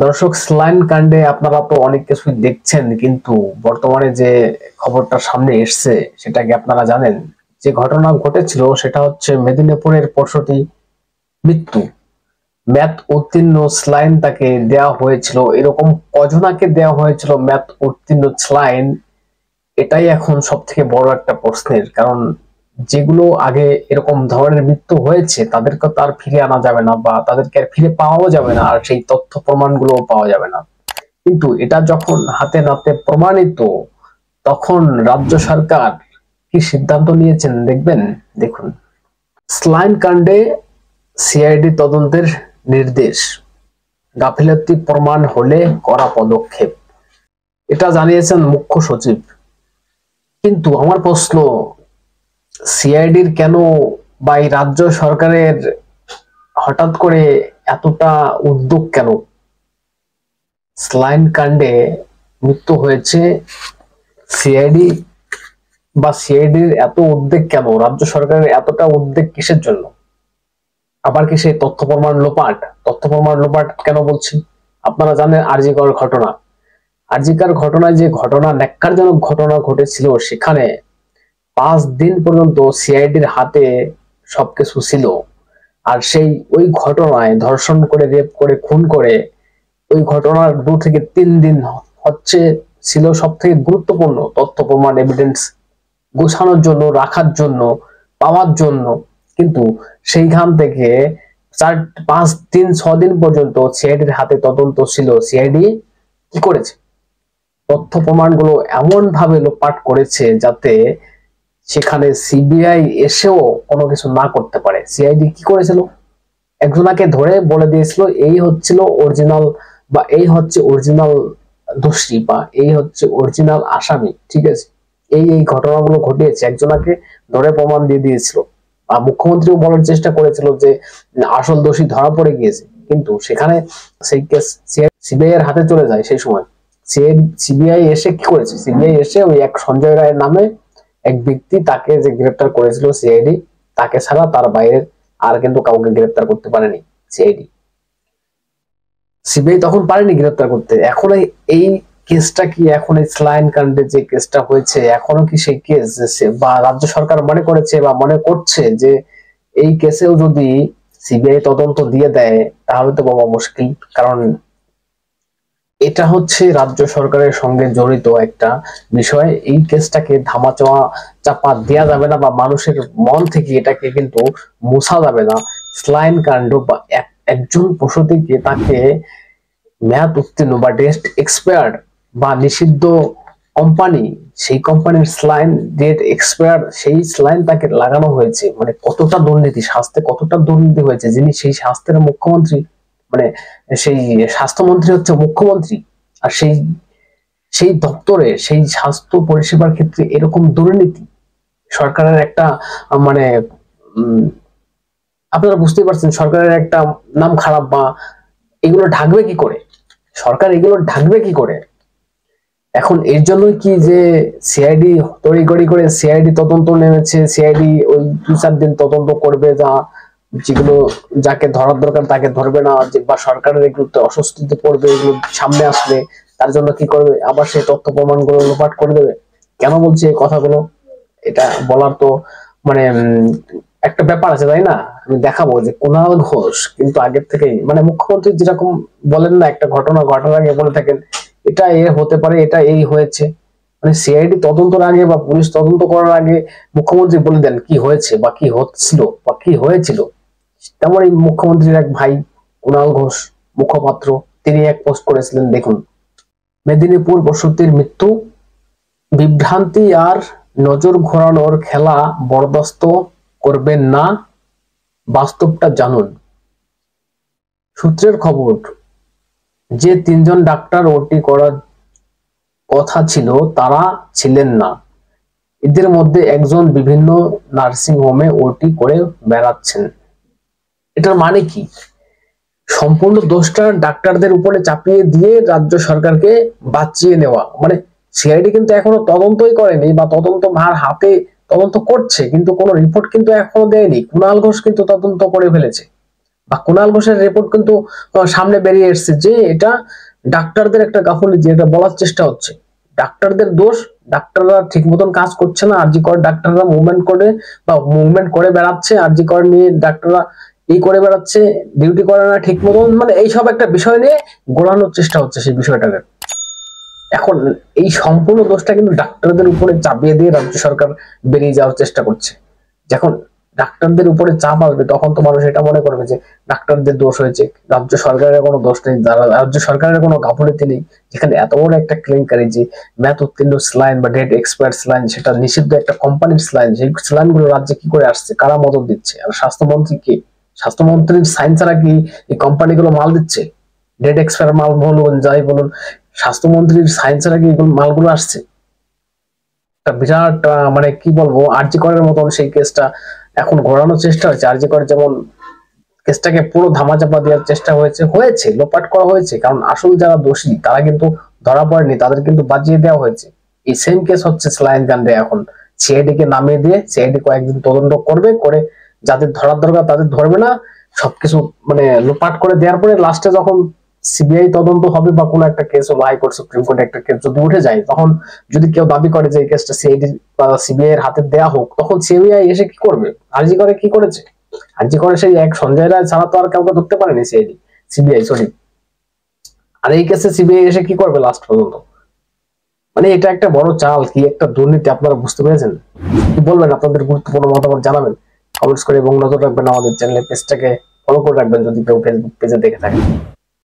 দর্শক, স্লাইন কাণ্ডে আপনারা তো অনেক কিছুই দেখছেন, কিন্তু বর্তমানে যে খবরটা সামনে এসছে সেটা কি আপনারা জানেন? যে ঘটনা ঘটেছিল সেটা হচ্ছে মেদিনীপুরের 65 মৃত্যু। ম্যাথ উত্তীর্ণ স্লাইন তাকে দেওয়া হয়েছিল, এরকম কজনাকে দেওয়া হয়েছিল ম্যাথ উত্তীর্ণ স্লাইন? এটাই এখন সব থেকে বড় একটা প্রশ্নের কারণ। যেগুলো আগে এরকম ধরনের মৃত্যু হয়েছে তাদেরকে তো আর ফিরে আনা যাবে না, বা তাদেরকে আর ফিরে পাওয়াও যাবে না, আর সেই তথ্য প্রমাণগুলো পাওয়া যাবে না। কিন্তু এটা যখন হাতে নাতে প্রমাণিত, তখন রাজ্য সরকার কি সিদ্ধান্ত নিয়েছেন দেখবেন। দেখুন, স্লাইন কাণ্ডে সিআইডি তদন্তের নির্দেশ, গাফিলতি প্রমাণ হলে কড়া পদক্ষেপ, এটা জানিয়েছেন মুখ্য সচিব। কিন্তু আমার প্রশ্ন, সিআইডির কেন বা এই রাজ্য সরকারের হঠাৎ করে এতটা উদ্যোগ কেন? স্লাইন কাণ্ডে মৃত্যু হয়েছে, সিআইডি বা সিআইডির এত উদ্বেগ কেন? রাজ্য সরকারের এতটা উদ্বেগ কিসের জন্য? আবার কি সেই তথ্য প্রমাণ লোপাট? তথ্য প্রমাণ লোপাট কেন বলছি? আপনারা জানেন আরজিকর ঘটনা। আরজিকর ঘটনায় যে ঘটনা, ন্যাক্কারজনক ঘটনা ঘটেছিল, সেখানে 5 দিন পর্যন্ত সিআইডির হাতে সবকিছু ছিল। আর সেই ওই ঘটনায় ধর্ষণ করে, রেপ করে, খুন করে, ওই ঘটনার 2 থেকে 3 দিন হচ্ছে ছিল সব থেকে গুরুত্বপূর্ণ তথ্য প্রমাণ এভিডেন্স গোছানোর জন্য, রাখার জন্য, পাওয়ার জন্য। কিন্তু সেইখান থেকে 4, 5 দিন, 6 দিন পর্যন্ত সিআইডির হাতে তদন্ত ছিল। সিআইডি কি করেছে? তথ্য প্রমাণগুলো এমন ভাবে লোপাট করেছে যাতে সেখানে সিবিআই এসেও কোনো কিছু না করতে পারে। সিআইডি কি করেছিল? একজনাকে ধরে বলে দিয়েছিল এই হচ্ছিল অরিজিনাল, বা এই হচ্ছে অরিজিনাল দোষী, বা এই হচ্ছে অরিজিনাল আসামি, ঠিক আছে? এই ঘটনাগুলো ঘটিয়েছে, একজনাকে ধরে প্রমাণ দিয়ে দিয়েছিল। আর মুখ্যমন্ত্রীও বলার চেষ্টা করেছিল যে আসল দোষী ধরা পড়ে গিয়েছে, কিন্তু সেখানে সেই কেস সিবিআই এর হাতে চলে যায়। সেই সময় সিবিআই এসে কি করেছে? সিবিআই এসে ওই এক সঞ্জয় রায়ের নামে এক ব্যক্তি, তাকে যে গ্রেপ্তার করেছিল সিআইডি, তাকে ছাড়া তার বাইরে আর কিন্তু কাউকে গ্রেপ্তার করতে পারেনি সিআইডি। সিবিআই তখন পারেনি গ্রেপ্তার করতে। এখন এই কেসটা কি, এখন এই স্লাইন কাণ্ডে যে কেসটা হয়েছে, এখনো কি সেই কেস, বা রাজ্য সরকার মনে করেছে বা মনে করছে যে এই কেসেও যদি সিবিআই তদন্ত দিয়ে দেয় তাহলে তো বাবা মুশকিল। কারণ এটা হচ্ছে রাজ্য সরকারের সঙ্গে জড়িত একটা বিষয়। এই কেসটাকে ধামাচাপা চাপা দেওয়া যাবে না, বা মানুষের মন থেকে এটাকে কিন্তু মুছা যাবে না। স্লাইন কাণ্ড বা একজন প্রসূতিকে, তাকে মেয়াদ উত্তীর্ণ বা ডেট এক্সপায়ার্ড বা নিষিদ্ধ কোম্পানি, সেই কোম্পানির স্লাইন ডেট এক্সপায়ার্ড, সেই স্লাইন তাকে লাগানো হয়েছে। মানে কতটা দুর্নীতি, স্বাস্থ্যে কতটা দুর্নীতি হয়েছে। যিনি সেই স্বাস্থ্যের মুখ্যমন্ত্রী, মানে সেই স্বাস্থ্যমন্ত্রী হচ্ছে মুখ্যমন্ত্রী, আর সেই সেই দপ্তরে, সেই স্বাস্থ্য পরিষেবার ক্ষেত্রে এরকম দুর্নীতি, সরকারের একটা মানে আপনারা বুঝতেই পারছেন সরকারের একটা নাম খারাপ। বা এগুলো ঢাকবে কি করে? সরকার এগুলো ঢাকবে কি করে? এখন এর জন্য কি যে সিআইডি তড়িঘড়ি করে সিআইডি তদন্ত নেমেছে, সিআইডি ওই 2-4 দিন তদন্ত করবে, যেগুলো যাকে ধরার দরকার তাকে ধরবে না, বা সরকারের এগুলোতে অস্বস্তিতে পড়বে, এগুলো সামনে আসলে তার জন্য কি করবে? আবার সেই তথ্য প্রমাণগুলো লোপাট করে দেবে। কেন বলছি এই কথাগুলো? এটা বলার তো মানে একটা ব্যাপার আছে, তাই না? আমি দেখাবো যে কুণাল ঘোষ কিন্তু আগের থেকেই, মানে মুখ্যমন্ত্রী যেরকম বলেন না, একটা ঘটনা ঘটার আগে বলে থাকেন এটা এ হতে পারে, এটা এই হয়েছে। মানে সিআইডি তদন্তের আগে বা পুলিশ তদন্ত করার আগে মুখ্যমন্ত্রী বলে দেন কি হয়েছে বা কি হচ্ছিল বা কি হয়েছিল। তেমন এই মুখ্যমন্ত্রীর এক ভাই কুণাল ঘোষ মুখপাত্র, তিনি এক পোস্ট করেছিলেন, দেখুন। মেদিনীপুর বসতির মৃত্যু, বিভ্রান্তি আর নজর ঘোরানোর খেলা বরদাস্ত করবেন না, বাস্তবটা জানুন। সূত্রের খবর, যে 3জন ডাক্তার ওটি করার কথা ছিল তারা ছিলেন না। এদের মধ্যে একজন বিভিন্ন নার্সিং হোমে ওটি করে বেড়াচ্ছেন। এটার মানে কি? সম্পূর্ণ দোষটা ডাক্তারদের উপরে চাপিয়ে দিয়ে রাজ্য সরকারকে বাঁচিয়ে নেওয়া। মানে সিআইডি কিন্তু এখনো তদন্তই করেনি, বা তদন্ত ভার হাতে তদন্ত করছে, কিন্তু কোনো রিপোর্ট কিন্তু এখনো দেয়নি। কুণাল ঘোষ কিন্তু তদন্ত করে ফেলেছে। বা কুণাল ঘোষের রিপোর্ট কিন্তু সামনে বেরিয়ে এসেছে যে এটা ডাক্তারদের একটা গাফিলতি, এটা বলার চেষ্টা হচ্ছে ডাক্তারদের দোষ, ডাক্তাররা ঠিক মতন কাজ করছে না, আরজি কর ডাক্তাররা মুভমেন্ট করে বেড়াচ্ছে, আরজি কর নিয়ে ডাক্তাররা করে বেড়াচ্ছে, ডিউটি করে না ঠিক মতন, মানে এইসব একটা বিষয় নিয়ে গোলানোর চেষ্টা হচ্ছে সেই বিষয়টাকে। এখন এই সম্পূর্ণ দোষটা কিন্তু ডাক্তারদের উপরে চাপিয়ে দিয়ে রাজ্য সরকার বেরিয়ে যাওয়ার চেষ্টা করছে। যখন ডাক্তারদের উপরে চাপ আসবে তখন তো মানুষ এটা মনে করবে যে ডাক্তারদের দোষ হয়েছে, রাজ্য সরকারের কোনো দোষ নেই, রাজ্য সরকারের কোনো গাফিলতি নেই। যেখানে এত বড় একটা কেলেঙ্কারি যে ম্যাথ উত্তীর্ণ স্লাইন বা ডেট এক্সপায়ার স্লাইন, সেটা নিষিদ্ধ একটা কোম্পানির স্লাইন, সেই স্লাইন গুলো রাজ্যে কি করে আসছে, কারা মদত দিচ্ছে? আর স্বাস্থ্যমন্ত্রী কি, স্বাস্থ্যমন্ত্রীর সাইন ছাড়া কি এই কোম্পানিগুলো মাল দিচ্ছে? ডেট এক্সপায়ার মাল বলুন যাই বলুন, স্বাস্থ্যমন্ত্রীর সাইন ছাড়া কি এগুলো মালগুলো আসছে? একটা বিরাট মানে কি বলবো, আরজি করের মতন সেই কেসটা এখন ঘোরানোর চেষ্টা হয়েছে। আরজি করে যেমন কেসটাকে পুরো ধামাচাপা দেওয়ার চেষ্টা হয়েছে লোপাট করা হয়েছে, কারণ আসল যারা দোষী তারা কিন্তু ধরা পড়েনি, তাদের কিন্তু বাজিয়ে দেওয়া হয়েছে। এই সেম কেস হচ্ছে স্লাইন কাণ্ডে। এখন সিআইডি কে নামিয়ে দিয়ে সিআইডি কয়েকদিন তদন্ত করবে, করে যাদের ধরার দরকার তাদের ধরবে না, সবকিছু মানে লোপাট করে দেওয়ার পরে লাস্টে যখন সিবিআই তদন্ত হবে বা কোনো একটা কেস হলো, হাইকোর্ট সুপ্রিম কোর্টে একটা কেস যদি উঠে যায়, তখন যদি কেউ দাবি করে যে এই কেসটা সিআইডি বা সিবিআই এর হাতে দেওয়া হোক, তখন সিবিআই এসে কি করবে? আরজি করে কি করেছে? আরজি করে সেই এক সঞ্জয় রায় ছাড়া তো আর কাউকে ধরতে পারেনি সিবিআই, সরি। আর এই কেসে সিবিআই এসে কি করবে লাস্ট পর্যন্ত? মানে এটা একটা বড় চাল, কি একটা দুর্নীতি, আপনারা বুঝতে পেরেছেন? কি বলবেন? আপনাদের গুরুত্বপূর্ণ মতামত জানাবেন কমেন্টস করে, এবং নজর রাখবেন আমাদের চ্যানেলের পেজটাকে ফলো করে রাখবেন যদি কেউ ফেসবুক পেজে দেখে থাকেন।